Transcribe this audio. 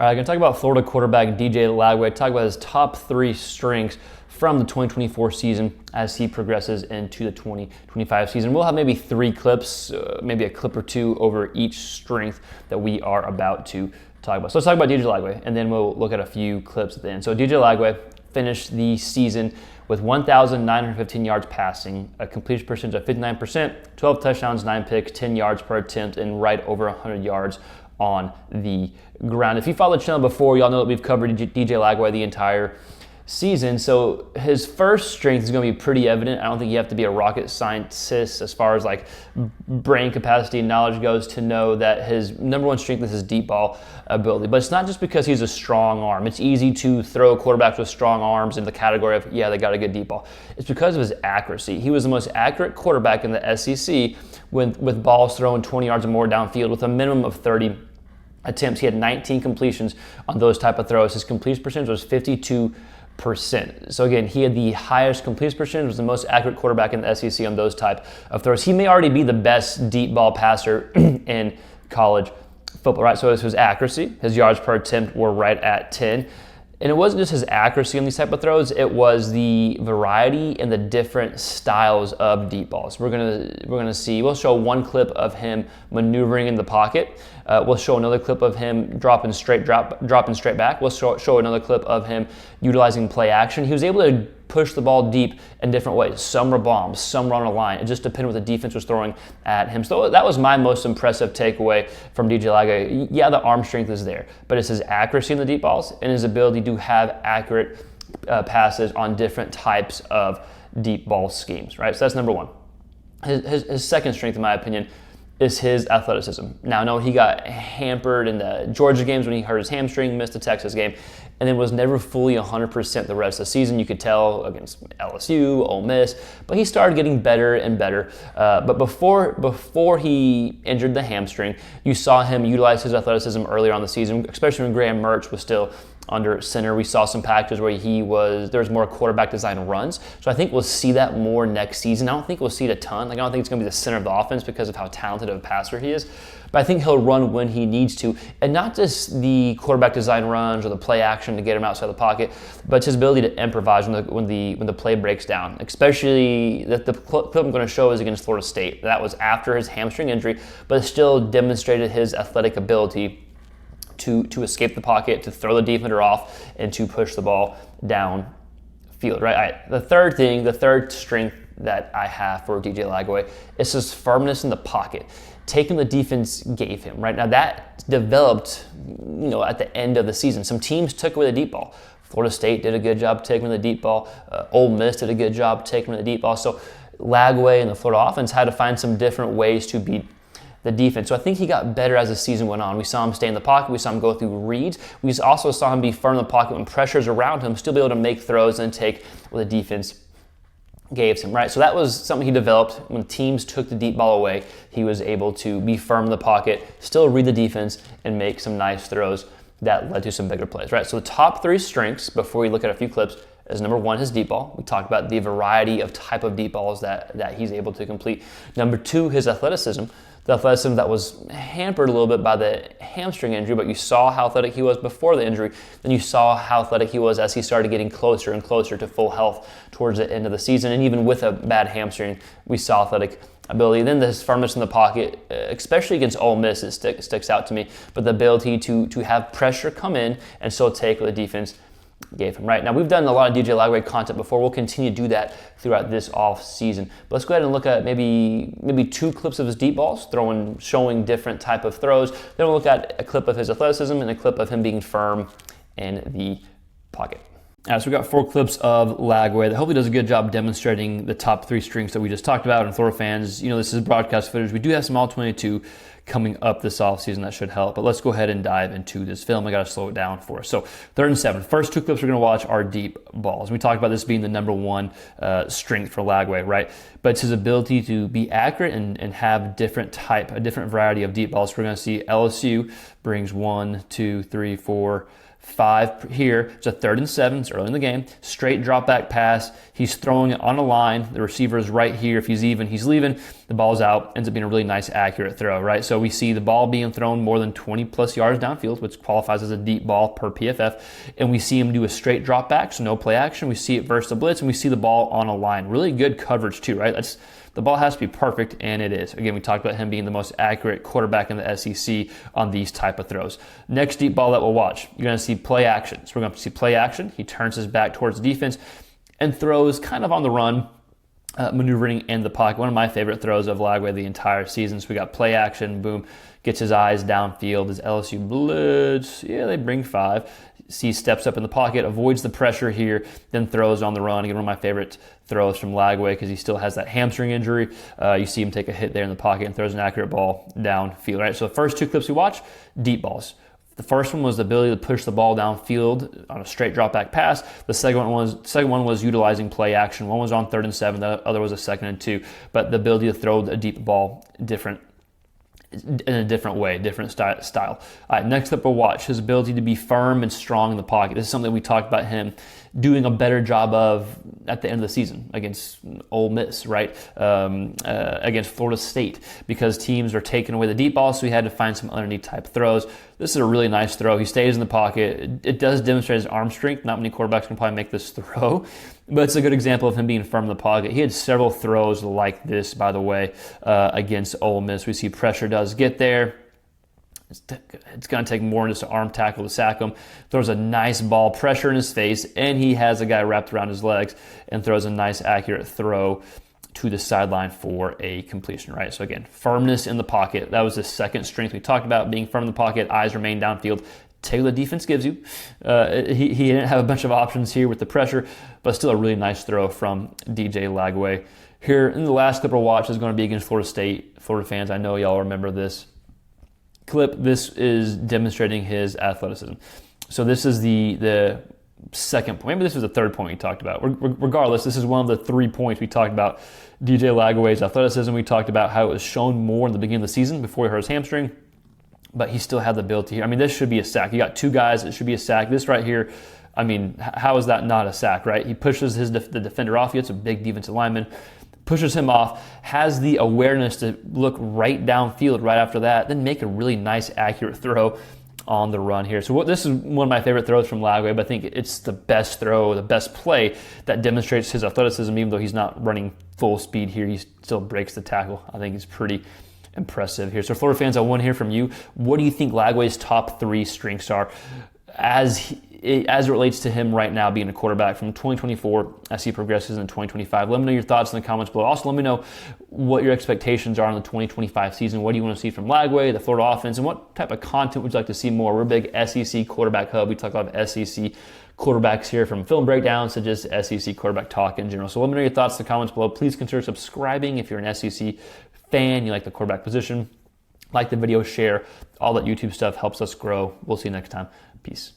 All right, I'm going to talk about Florida quarterback DJ Lagway, talk about his top 3 strengths from the 2024 season as he progresses into the 2025 season. We'll have maybe 3 clips, maybe a clip or 2 over each strength that we are about to talk about. So let's talk about DJ Lagway, and then we'll look at a few clips at the end. So DJ Lagway finished the season with 1,915 yards passing, a completion percentage of 59%, 12 touchdowns, 9 picks, 10 yards per attempt, and right over 100 yards on the ground. If you followed the channel before, y'all know that we've covered DJ Lagway the entire season. So his first strength is going to be pretty evident. I don't think you have to be a rocket scientist as far as like brain capacity and knowledge goes to know that his number one strength is his deep ball ability. But it's not just because he's a strong arm. It's easy to throw quarterbacks with strong arms in the category of, yeah, they got a good deep ball. It's because of his accuracy. He was the most accurate quarterback in the SEC with balls thrown 20 yards or more downfield with a minimum of 30 attempts. He had 19 completions on those type of throws. His completion percentage was 52%. So again, he had the highest completion percentage, was the most accurate quarterback in the SEC on those type of throws. He may already be the best deep ball passer in college football, right? So it was his accuracy. His yards per attempt were right at 10. And it wasn't just his accuracy on these type of throws, it was the variety and the different styles of deep balls. We're gonna see, we'll show one clip of him maneuvering in the pocket. We'll show another clip of him dropping straight back. We'll show another clip of him utilizing play action. He was able to push the ball deep in different ways. Some were bombs, some were on a line. It just depended what the defense was throwing at him. So that was my most impressive takeaway from DJ Lagway. Yeah, the arm strength is there, but it's his accuracy in the deep balls and his ability to have accurate passes on different types of deep ball schemes, right? So that's number one. His second strength, in my opinion, is his athleticism. Now, I know he got hampered in the Georgia games when he hurt his hamstring, missed the Texas game, and then was never fully 100% the rest of the season. You could tell against LSU, Ole Miss, but he started getting better and better. But before he injured the hamstring, you saw him utilize his athleticism earlier on the season, especially when Graham Mertz was still under center. We saw some packages where there was more quarterback design runs. So I think we'll see that more next season. I don't think we'll see it a ton. I don't think it's going to be the center of the offense because of how talented of a passer he is. But I think he'll run when he needs to. And not just the quarterback design runs or the play action to get him outside the pocket, but it's his ability to improvise when the play breaks down. Especially the clip I'm going to show is against Florida State. That was after his hamstring injury, but it still demonstrated his athletic ability to escape the pocket, to throw the defender off, and to push the ball downfield, right? The third strength that I have for DJ Lagway is his firmness in the pocket, taking the defense gave him, right? Now that developed, at the end of the season. Some teams took away the deep ball. Florida State did a good job taking the deep ball. Ole Miss did a good job taking the deep ball. So Lagway and the Florida offense had to find some different ways to beat the defense. So I think he got better as the season went on. We saw him stay in the pocket. We saw him go through reads. We also saw him be firm in the pocket when pressure's around him, still be able to make throws and take what the defense gave him, right? So that was something he developed. When teams took the deep ball away, he was able to be firm in the pocket, still read the defense, and make some nice throws that led to some bigger plays, right? So the top 3 strengths, before we look at a few clips, is number 1, his deep ball. We talked about the variety of type of deep balls that he's able to complete. Number 2, his athleticism. The athleticism that was hampered a little bit by the hamstring injury, but you saw how athletic he was before the injury. Then you saw how athletic he was as he started getting closer and closer to full health towards the end of the season. And even with a bad hamstring, we saw athletic ability. Then his firmness in the pocket, especially against Ole Miss, it sticks out to me. But the ability to have pressure come in and still take what the defense gave him, right? Now, we've done a lot of DJ Lagway content before. We'll continue to do that throughout this off season. But let's go ahead and look at maybe 2 clips of his deep balls, showing different type of throws. Then we'll look at a clip of his athleticism and a clip of him being firm in the pocket. So we've got 4 clips of Lagway that hopefully does a good job demonstrating the top 3 strengths that we just talked about. And Florida fans, this is broadcast footage. We do have some All-22 coming up this offseason that should help. But let's go ahead and dive into this film. I got to slow it down for us. So 3rd and 7. First 2 clips we're going to watch are deep balls. We talked about this being the number 1 strength for Lagway, right? But it's his ability to be accurate and have a different variety of deep balls. We're going to see LSU brings 1, 2, 3, 4, 5 here. It's a 3rd and 7. It's early in the game. Straight drop back pass. He's throwing it on a line. The receiver is right here. If he's even, he's leaving. The ball's out. Ends up being a really nice, accurate throw, right? So So we see the ball being thrown more than 20 plus yards downfield, which qualifies as a deep ball per PFF. And we see him do a straight drop back, so no play action. We see it versus the blitz, and we see the ball on a line. Really good coverage too, right? The ball has to be perfect, and it is. Again, we talked about him being the most accurate quarterback in the SEC on these type of throws. Next deep ball that we'll watch, you're going to see play action. So we're going to see play action. He turns his back towards defense and throws kind of on the run, maneuvering in the pocket. One of my favorite throws of Lagway the entire season. So we got play action, boom, gets his eyes downfield. His LSU blitz, yeah, they bring 5. C steps up in the pocket, avoids the pressure here, then throws on the run. Again, one of my favorite throws from Lagway because he still has that hamstring injury. You see him take a hit there in the pocket and throws an accurate ball downfield. Right. So the first 2 clips we watched, deep balls. The first one was the ability to push the ball downfield on a straight drop back pass. The second one was utilizing play action. One was on 3rd and 7. The other was a 2nd and 2. But the ability to throw a deep ball in a different way, different style. All right, next up, we'll watch his ability to be firm and strong in the pocket. This is something we talked about him doing a better job of at the end of the season against Ole Miss, right? Against Florida State, because teams are taking away the deep ball, so he had to find some underneath type throws. This is a really nice throw. He stays in the pocket. It does demonstrate his arm strength. Not many quarterbacks can probably make this throw, but it's a good example of him being firm in the pocket. He had several throws like this, by the way, against Ole Miss. We see pressure does get there. It's going to take more than just an arm tackle to sack him. Throws a nice ball, pressure in his face, and he has a guy wrapped around his legs and throws a nice, accurate throw to the sideline for a completion, right? So again, firmness in the pocket. That was the second strength we talked about, being firm in the pocket, eyes remain downfield. Take what the defense gives you. He didn't have a bunch of options here with the pressure, but still a really nice throw from DJ Lagway. Here in the last clip we'll watch is going to be against Florida State. Florida fans, I know y'all remember this clip. This is demonstrating his athleticism. So this is the second point. Maybe this was the third point we talked about. Regardless, this is one of the 3 points we talked about. DJ Lagway's athleticism. We talked about how it was shown more in the beginning of the season before he hurt his hamstring, but he still had the ability here. I mean, this should be a sack. You got 2 guys, it should be a sack. This right here, I mean, how is that not a sack, right? He pushes the defender off. It's a big defensive lineman. Pushes him off, has the awareness to look right downfield right after that, then make a really nice, accurate throw on the run here. So this is one of my favorite throws from Lagway, but I think it's the best throw, the best play that demonstrates his athleticism. Even though he's not running full speed here, he still breaks the tackle. I think it's pretty impressive here. So Florida fans, I want to hear from you. What do you think Lagway's top 3 strengths are as it relates to him right now being a quarterback from 2024 as he progresses in 2025? Let me know your thoughts in the comments below. Also, let me know what your expectations are on the 2025 season. What do you want to see from Lagway, the Florida offense, and what type of content would you like to see more? We're a big SEC quarterback hub. We talk about SEC quarterbacks here, from film breakdowns to just SEC quarterback talk in general. So let me know your thoughts in the comments below. Please consider subscribing if you're an SEC fan, you like the quarterback position. Like the video, share. All that YouTube stuff helps us grow. We'll see you next time. Peace.